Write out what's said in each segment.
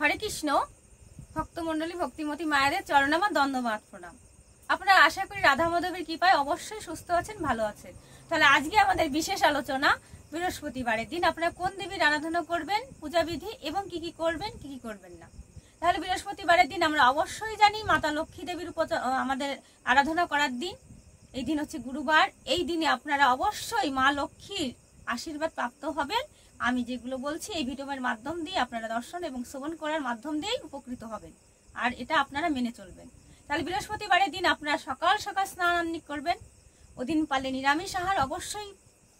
হরে কৃষ্ণ ভক্তমণ্ডলী ভক্তিমতী মায়েদের চরণে আমার দণ্ডবাদ প্রণাম। আপনারা আশা করি রাধা মাধবের কৃপায় অবশ্যই সুস্থ আছেন, ভালো আছেন। তাহলে আজকে আমাদের বিশেষ আলোচনা বৃহস্পতিবারের দিন আপনারা কোন দেবীর আরাধনা করবেন, পূজা বিধি এবং কি কি করবেন কি কি করবেন না। তাহলে বৃহস্পতিবারের দিন আমরা অবশ্যই জানি মাতা লক্ষ্মী দেবীর আমাদের আরাধনা করার দিন। এই দিন হচ্ছে গুরুবার। এই দিনে আপনারা অবশ্যই মা লক্ষ্মীর আশীর্বাদ প্রাপ্ত হবেন। আমি যেগুলো বলছি এই ভিডিওর মাধ্যম দিয়ে আপনারা দর্শন এবং শ্রবণ করার মাধ্যম দিয়েই উপকৃত হবেন, আর এটা আপনারা মেনে চলবেন। তাহলে বৃহস্পতিবারের দিন আপনারা সকাল সকাল স্নান করবেন। ওদিন পারলে নিরামিষ আহার অবশ্যই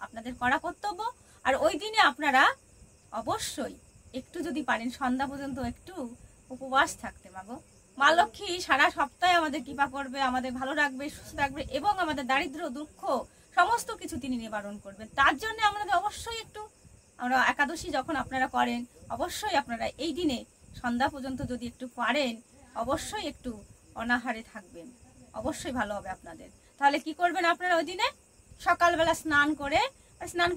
আপনাদের করা কর্তব্য। আর ওই দিনে আপনারা অবশ্যই একটু যদি পারেন সন্ধ্যা পর্যন্ত একটু উপবাস থাকতে। মাগো মা লক্ষ্মী সারা সপ্তাহে আমাদের কৃপা করবে, আমাদের ভালো রাখবে, সুস্থ রাখবে এবং আমাদের দারিদ্র দুঃখ সমস্ত কিছু তিনি নিবারণ করবেন। তার জন্য আমাদের অবশ্যই একটু আমরা একাদশী যখন আপনারা করেন অবশ্যই আপনারা এই দিনে সন্ধ্যা পর্যন্ত যদি একটু পারেন অবশ্যই একটু অনাহারে থাকবেন, অবশ্যই ভালো হবে আপনাদের। তাহলে কি করবেন আপনারা ওই দিনে সকালবেলা স্নান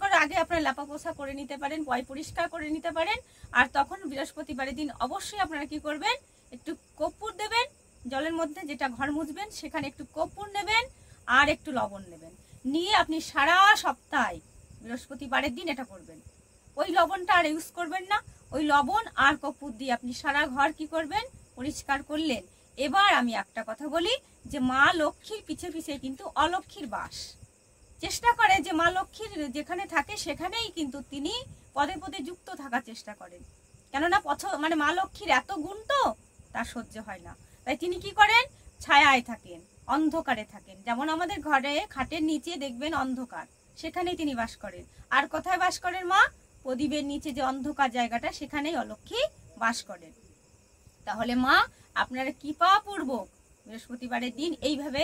করার আগে আপনারা লেপা পোছা করে নিতে পারেন, পয় পরিষ্কার করে নিতে পারেন। আর তখন বৃহস্পতিবারের দিন অবশ্যই আপনারা কি করবেন, একটু কর্পূর দেবেন জলের মধ্যে, যেটা ঘর মুছবেন সেখানে একটু কর্পূর নেবেন আর একটু লবণ নেবেন, নিয়ে আপনি সারা সপ্তাহে বৃহস্পতিবারের দিন এটা করবেন। ওই লবণটা আর ইউজ করবেন না, ওই লবণ আর কর্পূর দিয়ে আপনি সারা ঘর কি করবেন, পরিষ্কার করলেন। এবার আমি একটা কথা বলি যে মা লক্ষ্মীর পিছে পিছে কিন্তু অলক্ষ্মীর বাস। চেষ্টা করে যে মা লক্ষ্মীর যেখানে থাকে সেখানেই কিন্তু তিনি পদে পদে যুক্ত থাকার চেষ্টা করেন, কেননা মানে মা লক্ষ্মীর এত গুণ তো তার সহ্য হয় না। তাই তিনি কি করেন, ছায়ায় থাকেন, অন্ধকারে থাকেন। যেমন আমাদের ঘরে খাটের নিচে দেখবেন অন্ধকার, সেখানেই তিনি বাস করেন। আর কোথায় বাস করেন মা? প্রদীপের নিচে যে অন্ধকার জায়গাটা সেখানেই অলক্ষ্মী বাস করেন। তাহলে মা আপনারা কৃপাপূর্বক বৃহস্পতিবারের দিন এইভাবে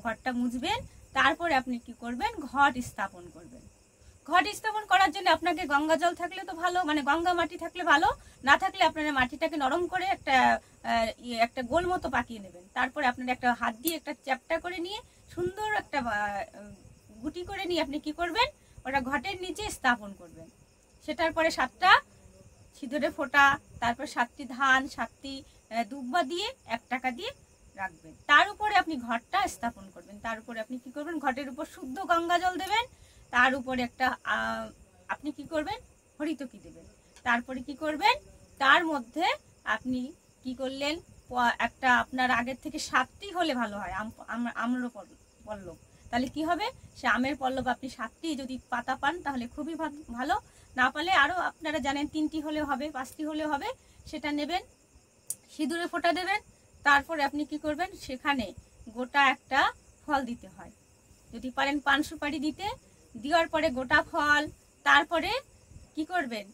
ঘরটা মুছবেন। তারপরে আপনি কি করবেন, ঘট স্থাপন করবেন। ঘট স্থাপন করার জন্য আপনাকে গঙ্গা জল থাকলে তো ভালো, মানে গঙ্গা মাটি থাকলে ভালো, না থাকলে আপনারা মাটিটাকে নরম করে একটা গোল মতো পাকিয়ে নেবেন। তারপরে আপনারা একটা হাত দিয়ে একটা চ্যাপটা করে নিয়ে সুন্দর একটা গুটি করে নিয়ে আপনি কি করবেন, ওটা ঘটের নিচে স্থাপন করবেন। সেটার পরে 7টা সিঁদুরে ফোঁটা, তারপর 7টি ধান, 7টি দুব্বা দিয়ে 1 টাকা দিয়ে রাখবেন। তার উপরে আপনি ঘরটা স্থাপন করবেন। তার উপরে আপনি কি করবেন, ঘটের উপর শুদ্ধ গঙ্গা জল দেবেন। তার উপরে একটা আপনি কি করবেন, হরিতকি দেবেন। তারপরে কি করবেন, তার মধ্যে আপনি কি করলেন, একটা আপনার আগের থেকে 7টি হলে ভালো হয় আম্র পল্লব। তাহলে কি হবে, সে আমের পল্লব আপনি 7টি যদি পাতা পান তাহলে খুবই ভালো। না পারলে আরো আপনারা জানেন 3টি হলে হবে, 5টি হলে হবে, সেটা নেবেন। সিঁদুরে ফোঁটা দেবেন। তারপরে আপনি কি করবেন, সেখানে গোটা একটা ফল দিতে হয়, যদি পারেন পান সুপারি দেওয়ার পরে গোটা ফল। তারপরে কি করবেন,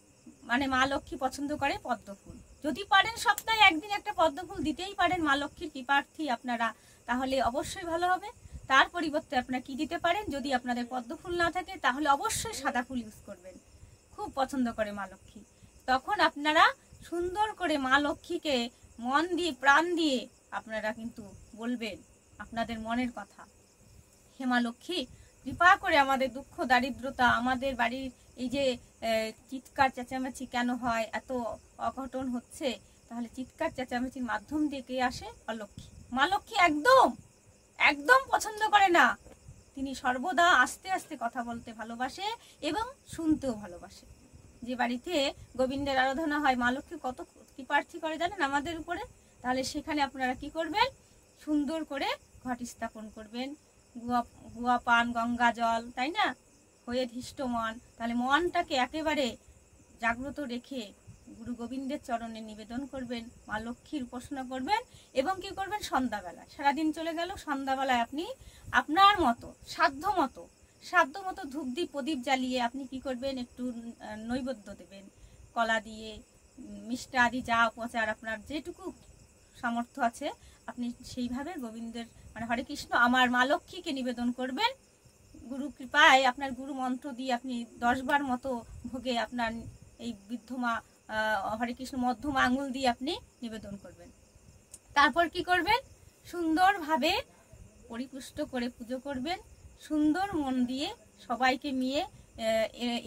মানে মা লক্ষ্মী পছন্দ করে পদ্ম ফুল, যদি পারেন সপ্তাহে একদিন একটা পদ্ম ফুল দিতেই পারেন মা লক্ষ্মীর কৃপার্থী আপনারা, তাহলে অবশ্যই ভালো হবে। তার পরিবর্তে আপনারা কি দিতে পারেন, যদি আপনাদের পদ্ম ফুল না থাকে তাহলে অবশ্যই সাদা ফুল ইউজ করবেন, খুব পছন্দ করে মা লক্ষ্মী। তখন আপনারা সুন্দর করে মা লক্ষ্মীকে মন দিয়ে প্রাণ দিয়ে আপনারা কিন্তু বলবেন আপনাদের মনের কথা, হে মা লক্ষ্মী কৃপা করে আমাদের দুঃখ দারিদ্রতা, আমাদের বাড়ির এই যে চিৎকার চেঁচামেচি কেন হয়, এত অঘটন হচ্ছে, তাহলে চিৎকার চেঁচামেচির মাধ্যম দিয়ে কে আসে, অলক্ষ্মী। মা লক্ষ্মী একদম পছন্দ করে না, তিনি সর্বদা আস্তে আস্তে কথা বলতে ভালোবাসে এবং শুনতেও ভালোবাসে। যে বাড়িতে গোবিন্দের আরাধনা হয় মা লক্ষ্মী কত কৃপার্থী করে জানেন আমাদের উপরে। তাহলে সেখানে আপনারা কি করবেন, সুন্দর করে ঘট স্থাপন করবেন, গুয়া পান গঙ্গা জল, তাই না, হয়ে ধৃষ্ট মন। তাহলে মনটাকে একেবারে জাগ্রত রেখে গুরু গোবিন্দের চরণে নিবেদন করবেন, মা লক্ষ্মীর উপাসনা করবেন। এবং কি করবেন, সন্ধ্যাবেলা সারাদিন চলে গেল, সন্ধ্যাবেলায় আপনি আপনার মতো সাধ্য মতো ধূপ দ্বীপ প্রদীপ জ্বালিয়ে আপনি কি করবেন, একটু নৈবেদ্য দেবেন, কলা দিয়ে মিষ্টি আদি যা উপচার আপনার যেটুকু সামর্থ্য আছে আপনি সেইভাবে গোবিন্দের মানে হরে কৃষ্ণ আমার মা লক্ষ্মীকে নিবেদন করবেন। গুরু কৃপায় আপনার গুরু মন্ত্র দিয়ে আপনি 10 বার মতো ভোগে আপনার এই বৃদ্ধমা হরে কৃষ্ণ মধ্যম আঙুল দিয়ে আপনি নিবেদন করবেন। তারপর কি করবেন, সুন্দরভাবে পরিপুষ্ট করে পুজো করবেন, সুন্দর মন দিয়ে সবাইকে নিয়ে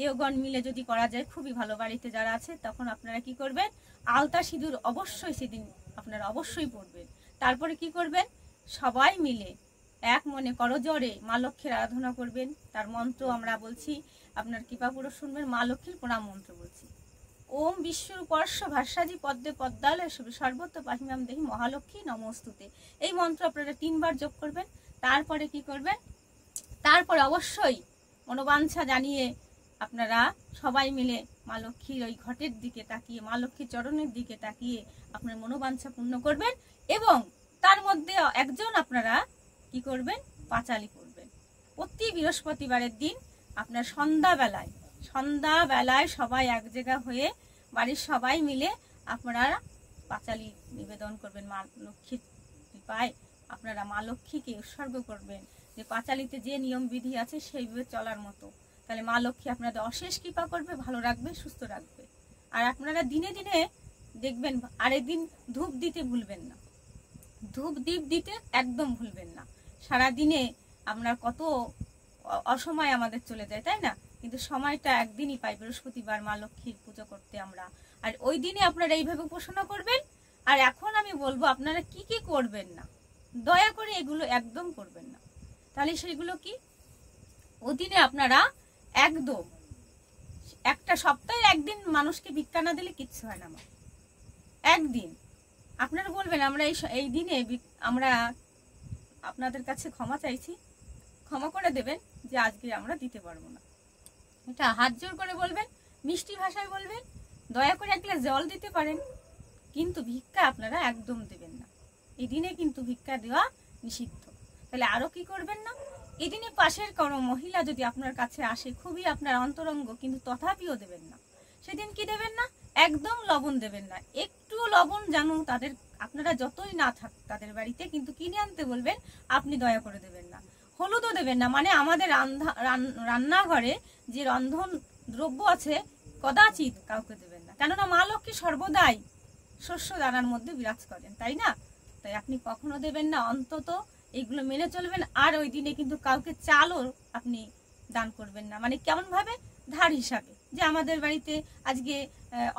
এগণ মিলে যদি করা যায় খুবই ভালো। বাড়িতে যারা আছে তখন আপনারা কি করবেন, আলতা সিঁদুর অবশ্যই সেদিন আপনারা অবশ্যই পড়বেন। তারপরে কি করবেন, সবাই মিলে এক মনে করজোড়ে মা লক্ষ্মীর আরাধনা করবেন। তার মন্ত্র আমরা বলছি, আপনার কৃপাপুরুষ শুনবেন, মা লক্ষ্মীর প্রণাম মন্ত্র বলছি। ওম বিশ্বরূপর্ষ ভাস্যাজি পদ্মে পদ্মালয় সর্বত্র পাহিমাম দেহি মহালক্ষ্মী নমস্তুতে। এই মন্ত্র আপনারা 3 বার জপ করবেন। তারপরে কি করবেন, তারপরে অবশ্যই মনোবাঞ্ছা জানিয়ে আপনারা সবাই মিলে মা লক্ষ্মীর ওই ঘটের দিকে তাকিয়ে, মা লক্ষ্মীর চরণের দিকে তাকিয়ে আপনার মনোবাঞ্ছা পূর্ণ করবেন। এবং তার মধ্যে একজন আপনারা কি করবেন, পাঁচালি করবেন। প্রতি বৃহস্পতিবারের দিন আপনার সন্ধ্যাবেলায় সবাই এক জায়গা হয়ে বাড়ির সবাই মিলে আপনারা পাঁচালি নিবেদন করবেন। মা লক্ষ্মীর কৃপায় আপনারা মা লক্ষ্মীকে উৎসর্গ করবেন যে পাঁচালিতে যে নিয়ম বিধি আছে সেইভাবে চলার মতো। তাহলে মা লক্ষ্মী আপনাদের অশেষ কৃপা করবে, ভালো রাখবে, সুস্থ রাখবে। আর আপনারা দিনে দিনে দেখবেন, আরেক দিন ধূপ দিতে ভুলবেন না, ধূপ দীপ দিতে একদম ভুলবেন না। সারাদিনে আমরা কত অসময় আমাদের চলে যায়, তাই না? কিন্তু সময়টা একদিনই পাই, বৃহস্পতিবার মা লক্ষ্মীর পুজো করতে আমরা। আর ওই দিনে আপনারা এইভাবে উপাসনা করবেন। আর এখন আমি বলবো আপনারা কি কি করবেন না, দয়া করে এগুলো একদম করবেন না। তাহলে সেগুলো কি, ওই দিনে আপনারা একদম একটা সপ্তাহে একদিন মানুষকে ভিক্ষা না দিলে কিচ্ছু হয় না। একদিন আপনারা বলবেন আমরা এই দিনে আমরা আপনাদের কাছে ক্ষমা চাইছি, ক্ষমা করে দেবেন যে আজকে আমরা দিতে পারবো না। এটা হাত জোর করে বলবেন, মিষ্টি ভাষায় বলবেন, দয়া করে 1 গ্লাস জল দিতে পারেন, কিন্তু ভিক্ষা আপনারা একদম দেবেন না। এই দিনে কিন্তু ভিক্ষা দেওয়া নিষিদ্ধ। তাহলে আরো কি করবেন না, এই দিনে পাশের কোনো মহিলা যদি আপনার কাছে আসে, খুবই আপনার অন্তরঙ্গ, কিন্তু তথাপিও দেবেন না। সেদিন কি দেবেন না, একদম লবণ দেবেন না। একটু লবণ জানুন তাদের, আপনারা যতই না থাক তাদের বাড়িতে, কিন্তু কিনে আনতে বলবেন, আপনি দয়া করে দেবেন না। হলুদও দেবেন না, মানে আমাদের রান্নাঘরে যে রন্ধন দ্রব্য আছে কদাচিৎ কাউকে দেবেন না। কেননা মা লক্ষ্মী সর্বদাই শস্য দানার মধ্যে বিরাজ করেন, তাই না? তাই আপনি কখনো দেবেন না, অন্তত এইগুলো মেনে চলবেন। আর ওই দিনে কিন্তু কাউকে চালও আপনি দান করবেন না, মানে কেমন ভাবে, ধার হিসাবে, যে আমাদের বাড়িতে আজকে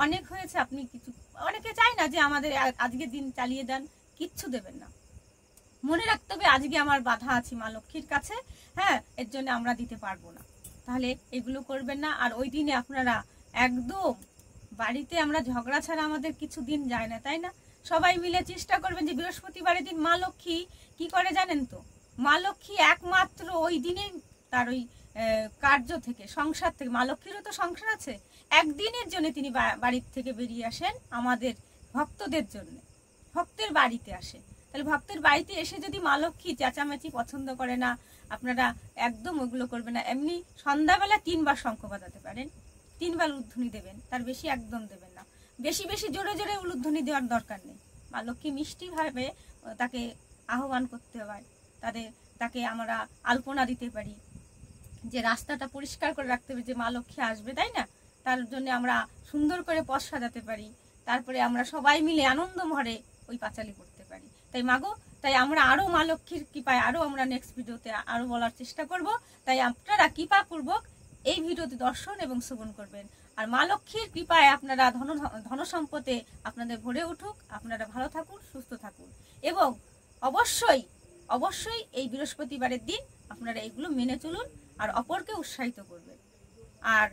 অনেক হয়েছে, আপনি কিছু, অনেকে চায় না যে আমাদের আজকে দিন চালিয়ে দেন, কিচ্ছু দেবেন না। মনে রাখতে হবে আজকে আমার বাধা আছে মা লক্ষ্মীর কাছে, হ্যাঁ, এর জন্য আমরা দিতে পারবো না। তাহলে এগুলো করবেন না। আর ওই দিনে আপনারা একদম বাড়িতে, আমরা ঝগড়া ছাড়া আমাদের কিছু দিন যায় না, তাই না? সবাই মিলে চেষ্টা করবেন যে বৃহস্পতিবারের দিন মা লক্ষ্মী কি করে জানেন তো, মা লক্ষ্মী একমাত্র ওই দিনে তার ওই কার্য থেকে, সংসার থেকে, মা লক্ষ্মীরও তো সংসার আছে, একদিনের জন্য তিনি বাড়ির থেকে বেরিয়ে আসেন আমাদের ভক্তদের জন্য, ভক্তের বাড়িতে আসে। তাহলে ভক্তের বাড়িতে এসে যদি মা লক্ষ্মী চেঁচামেচি পছন্দ করে না, আপনারা একদম ওগুলো করবেন না। এমনি সন্ধ্যাবেলা 3 বার শঙ্খ বাজাতে পারেন, 3 বার উলুধ্বনি দেবেন, তার বেশি একদম দেবেন না। বেশি বেশি জোরে জোরে উলুধ্বনি দেওয়ার দরকার নেই। মা লক্ষ্মী মিষ্টি ভাবে তাকে আহ্বান করতে হয়, তাকে আমরা আলপনা দিতে পারি, যে রাস্তাটা পরিষ্কার করে রাখতে হবে, যে মা লক্ষ্মী আসবে, তাই না? তার জন্য আমরা সুন্দর করে পথ সাজাতে পারি। তারপরে আমরা সবাই মিলে আনন্দ ভরে ওই পাঁচালি করতে পারি। তাই মাগো, তাই আমরা আরো মা লক্ষ্মীর কৃপায় আরো আমরা নেক্সট ভিডিওতে আরো বলার চেষ্টা করব। তাই আপনারা কৃপাপূর্বক এই ভিডিওতে দর্শন এবং শ্রবণ করবেন। আর মা লক্ষ্মীর কৃপায় আপনারা ধন সম্পদে আপনাদের ভরে উঠুক, আপনারা ভালো থাকুন, সুস্থ থাকুন। এবং অবশ্যই অবশ্যই এই বৃহস্পতিবারের দিন আপনারা এগুলো মেনে চলুন আর অপরকে উৎসাহিত করবেন। আর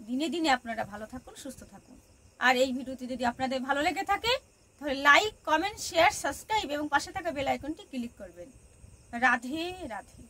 দিনে দিনে আপনারা ভালো থাকুন, সুস্থ থাকুন। আর এই ভিডিওটি যদি আপনাদের ভালো লেগে থাকে তাহলে লাইক, কমেন্ট, শেয়ার, সাবস্ক্রাইব এবং পাশে থাকা বেল আইকনটি ক্লিক করবেন। রাধে রাধে।